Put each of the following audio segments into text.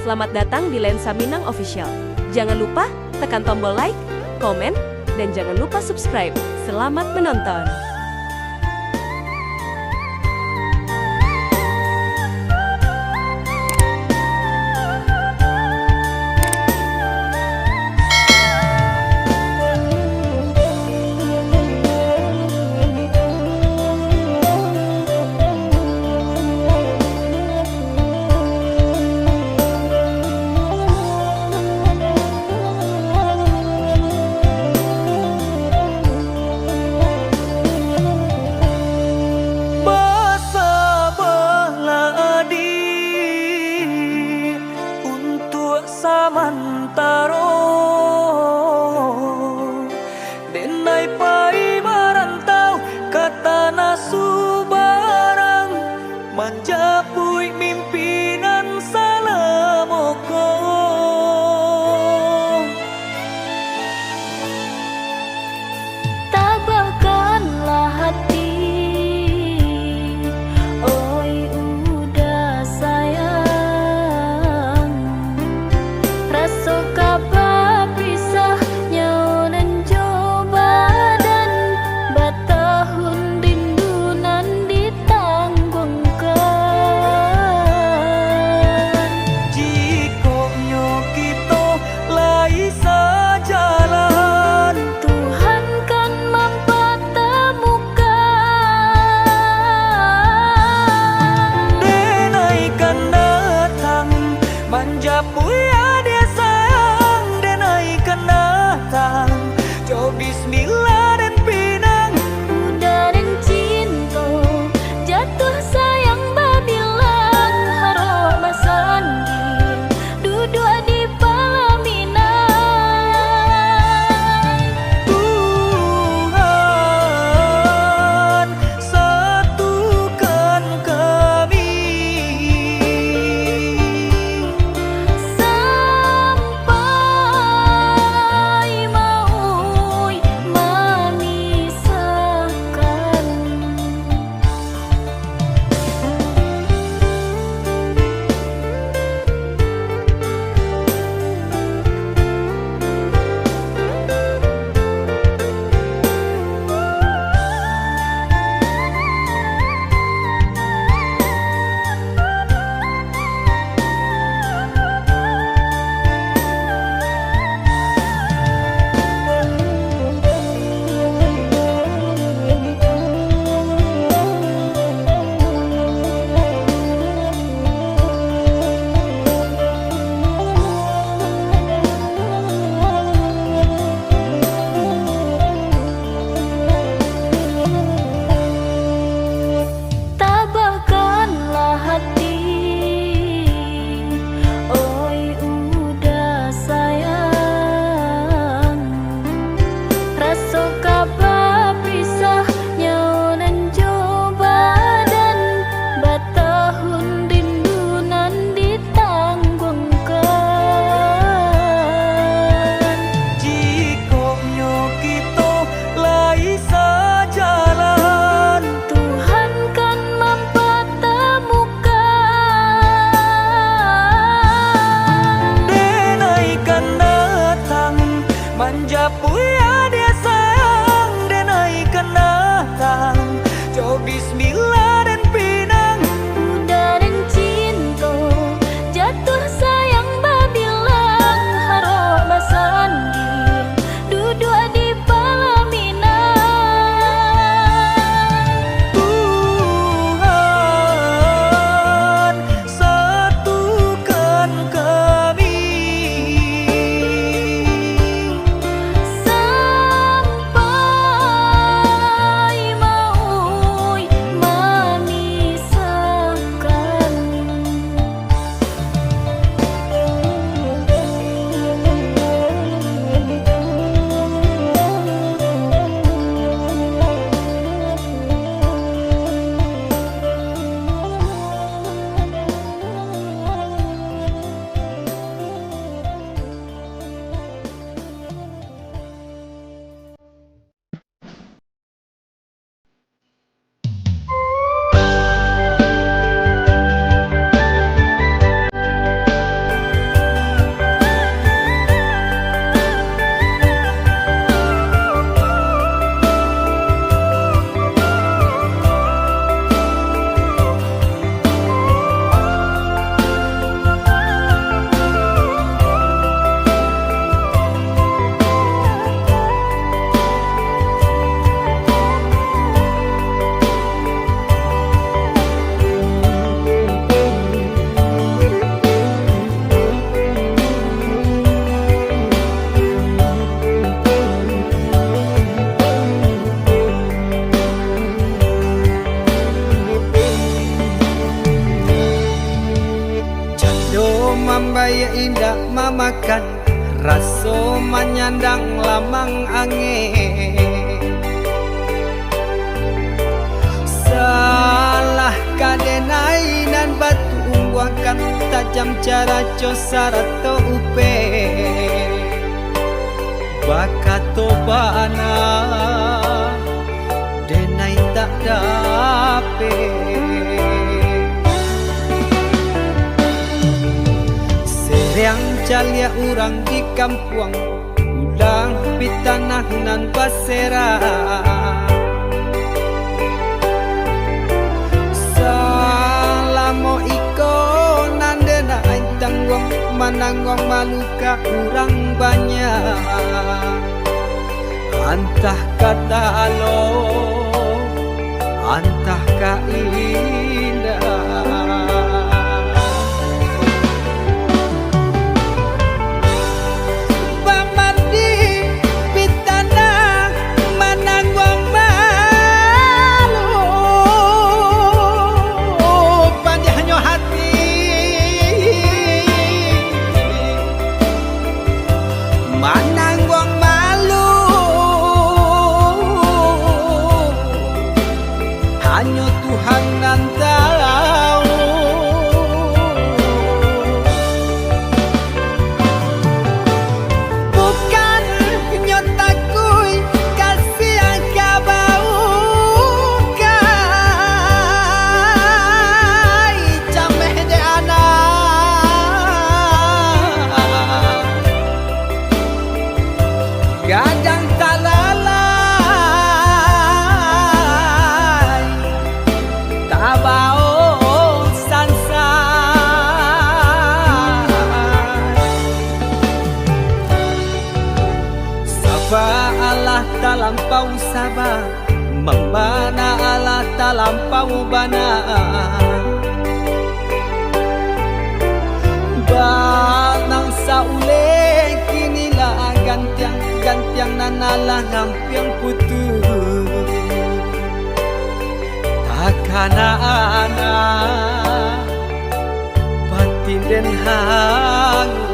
Selamat datang di Lensa Minang Official. Jangan lupa tekan tombol like, komen, dan jangan lupa subscribe. Selamat menonton. Samantaro denai pai marantau ke tanah Subarang menjapui mimpinan salamoko tabahkanlah hati oi udah sayang raso kapa pisah nyaonan coba dan batahun rindunan ditanggungkan mambaya indah mamakan raso menyandang lamang angin. Salah kadenai dan batu umbuakan tajam cara cosara to upe bakato bana denai tak dape. Seriang calia urang di kampung ulang pitanah nan basera. Salamo iko nandena tanggung mananggung maluka urang banyak. Antah kata alo, antah ka indah. Bamandi pitana mananggung malu, pandihnya hati mananggung malu. Hanya Tuhan yang tahu. Bukan nyotaku kasih yang kau kai cameh de anak gadang talalai tabao sansa. Saba Allah talampau saba, membana Allah talampau bana. Banang saule kinilah gantiang nanalah ngampiang putus. Takana anak batin den hangu.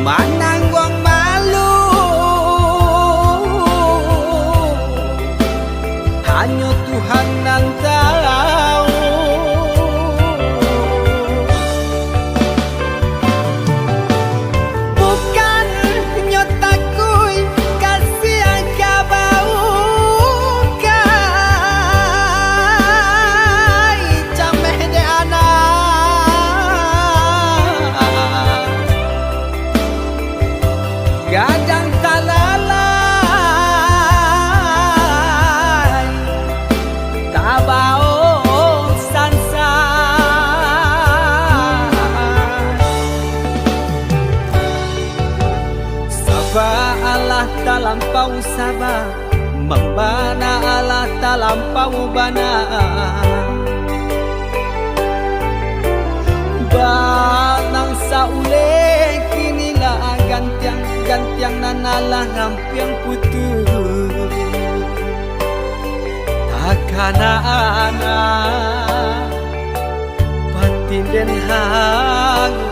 Mananggung malu, hanya Tuhan yang tahu. Bukan nyotaku kasih yang kau kai cameh de anak gadang talalai tabao sansa. Saba Allah talampau saba, membana Allah talampau bana. Banang saule kinilah gantiang nanalah ngampiang putus. Takana anak batin den hangu.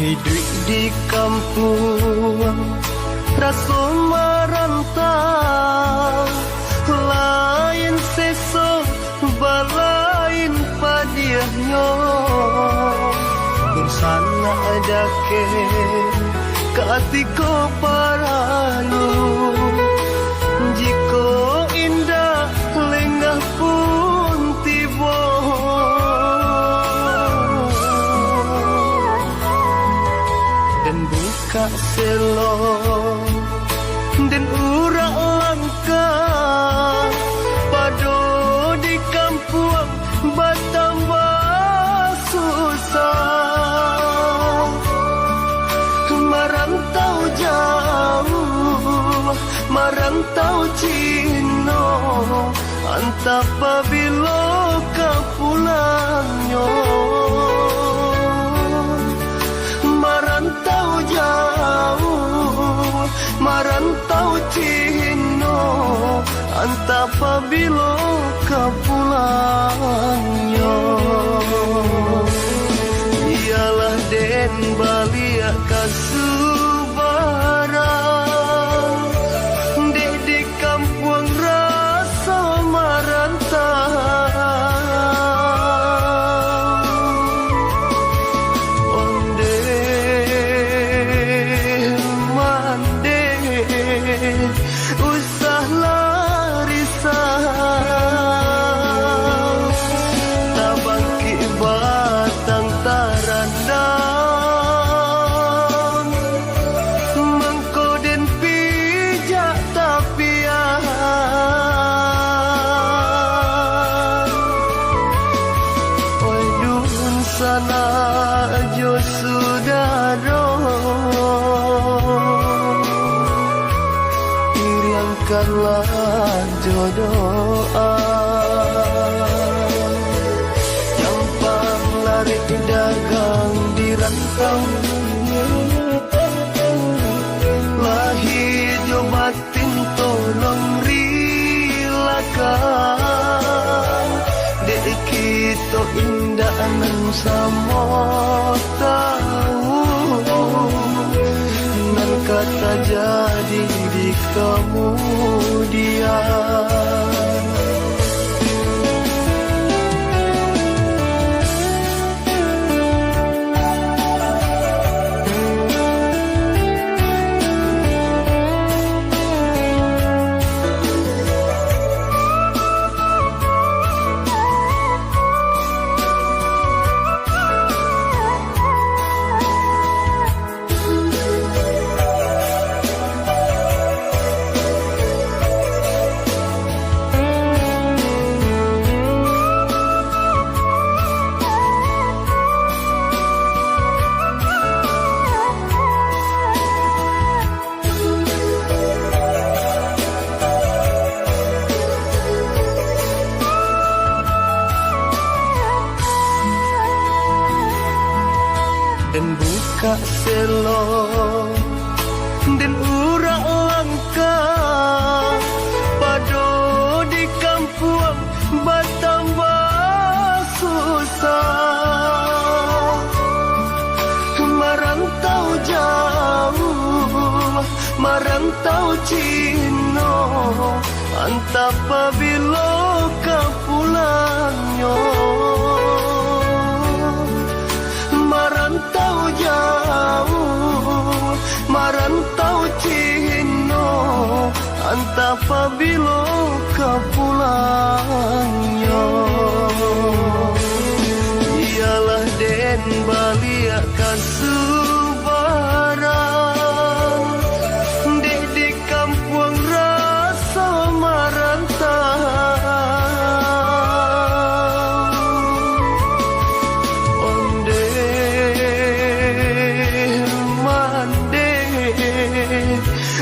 Hidup di kampung rasa merantau, lain sesok balain padiahnya. Bersana ada ke katiko paralu, jiko indah lengah pun tiba. Dan buka selo dan urak langka pado di kampung bertambah susah. Merantau jauh, merantau Cino, antap pabilo ke pulangnya. Merantau jauh, merantau Cino, antap pabilo ke pulangnya. Ialah den balik kasubaran, dek di kampung rasa merantau. Onde mande usah larisau, tabangki batang tarandang, mengkoden pijak tapian. Oi dun sana jo sudaro, hilangkanlah jodoh. Campang lari dagang di rantau, lahir jo batin tolong rilakan. Dek kita indah nan sama tahu, nan kata jadi di kemudian. Dan buka selo dan urak langka pado di kampung bertambah susah. Merantau jauh, merantau Cino, antap pabilo ke pulangnya. Merantau jauh, merantau Cino, antap pabilo ke pulangnya. Ialah den balik kasubaran, dek di kampung rasa merantau. Onde mande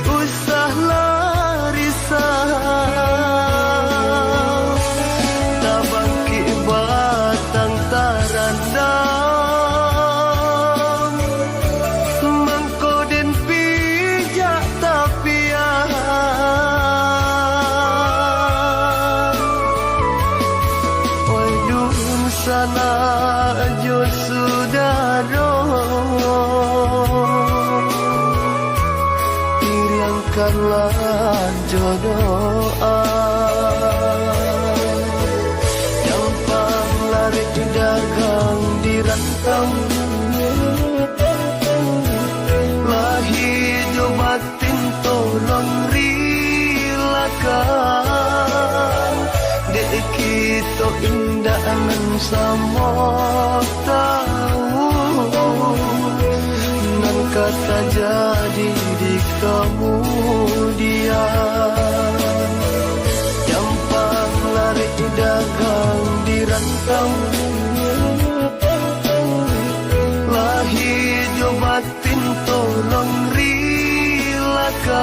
usah larisau, lan jodoh Gampang lari dagang di rantau Lah hidup batin tolong rilakan Dek kita indah nan sama tahu Nan kata jadi di kemudian Gampang lari dagang di rantau Lah hidup batin tolong rilakan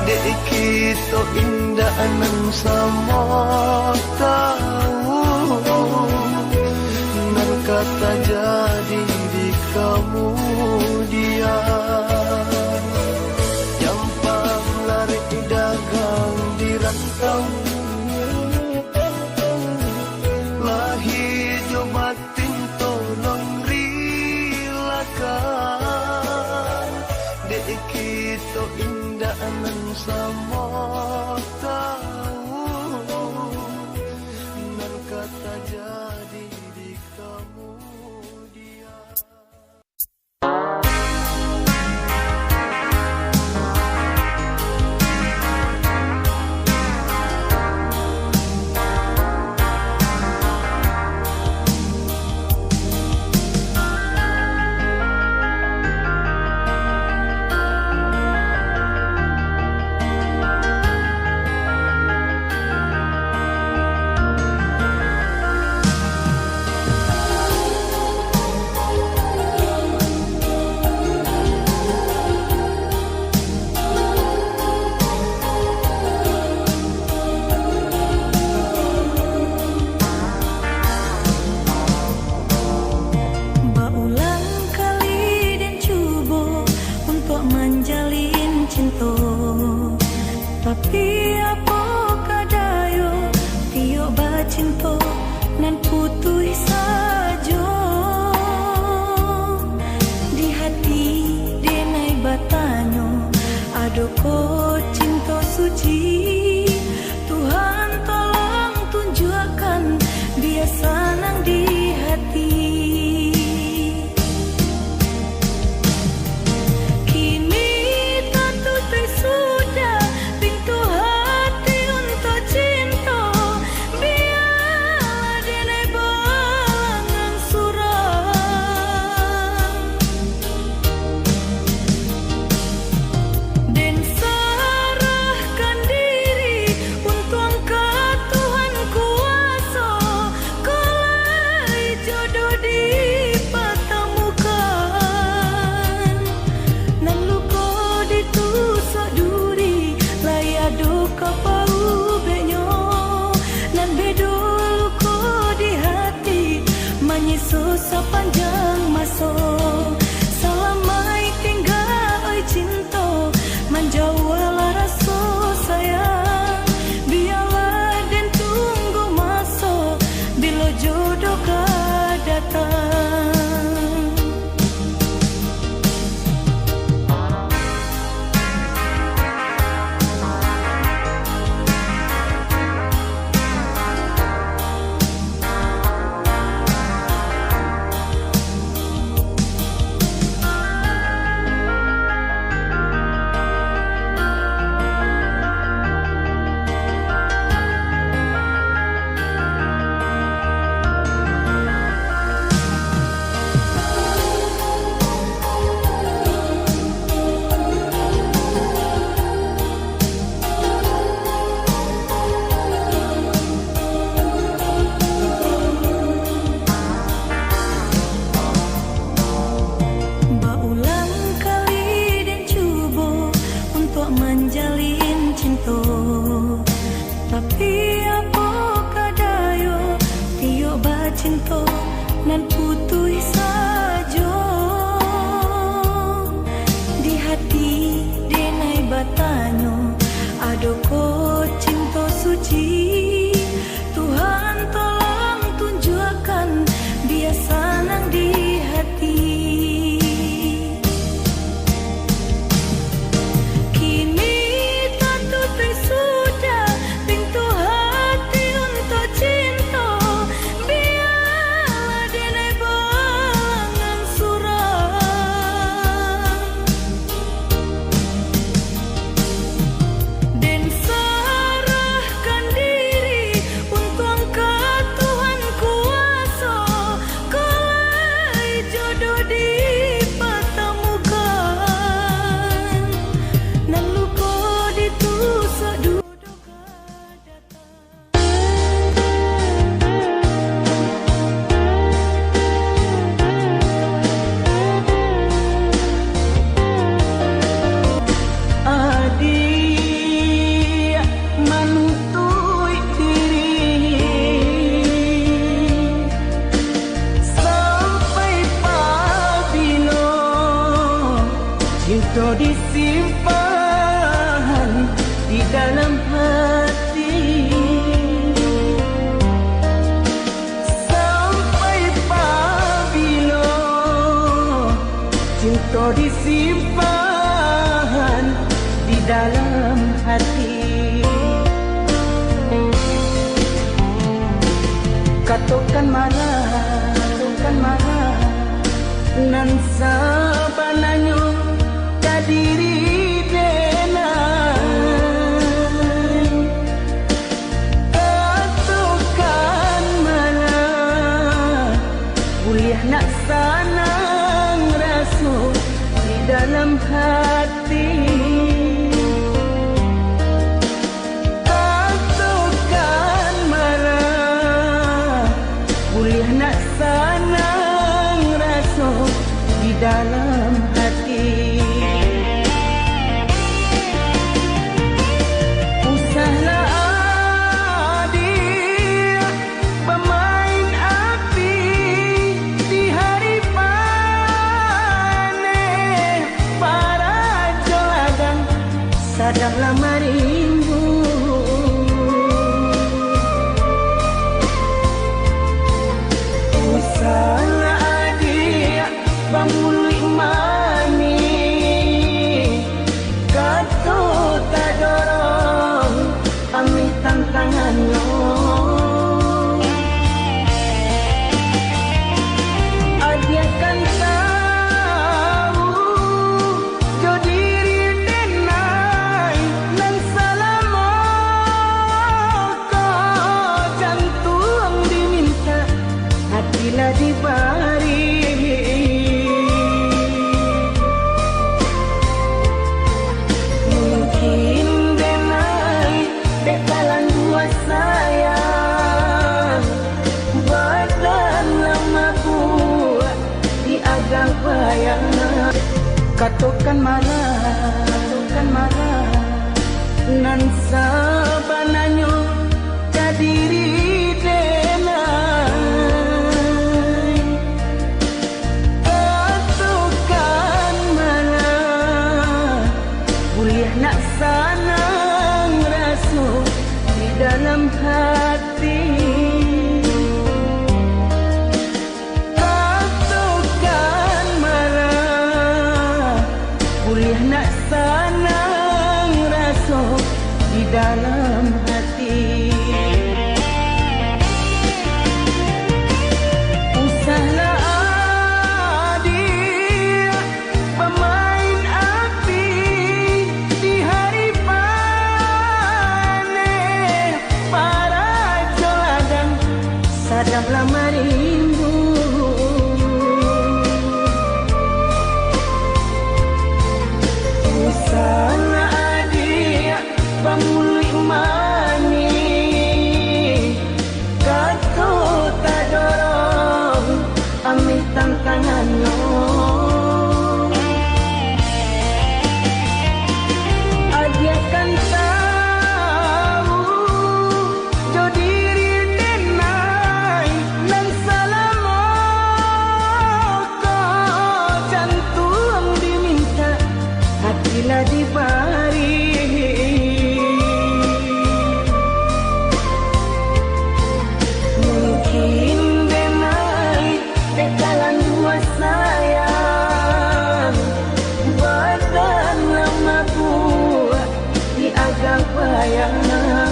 Dek kita indah nan sama tahu Nan kata jadi di kemudian Gampang lari dagang di rantau Lah hidup batin tolong rilakan Dek kita indah nan sama tahu Nan kata jadi di kemudian Tapi apa kadayo Tio bacinto nan putui sajo Di hati denai batanyo Adoko cinta suci Tuhan tolong tunjukkan Dia senang di hati Den sa Cinta disimpan di dalam hati sampai pabila cinta disimpan di dalam hati. Katakan marah nan sabananyo kadiri denai. Katakan marah kuliah nak sanang rasa di dalam hati. Katakan marah kuliah nak sanang rasa di dalam hati. Usahlah adik pemain api di hari panen. Para joladang sadanglah marimbu. Usahlah adik pamuli mani kata tak dorong ambil tantangannya. Adia kan tahu jo diri denai nan salamo kau jantung diminta hatilah dibari. Katakan marah nan sabananyo kadiri denai. Katakan marah kuliah nak sanang rasa di dalam hati. Kuliah nak sanang rasa di dalam hati. Usahlah adik pemain api di hari panen. Para joladang sadanglah marimbu. Usahlah adik pamuli mani kata tak dorong ambil tantangannya. Adia kan tahu jo diri denai nan salamo kau jantung diminta hatilah dibari. Mungkin denai dekalan dua sayang badan lama buat di agak bayang.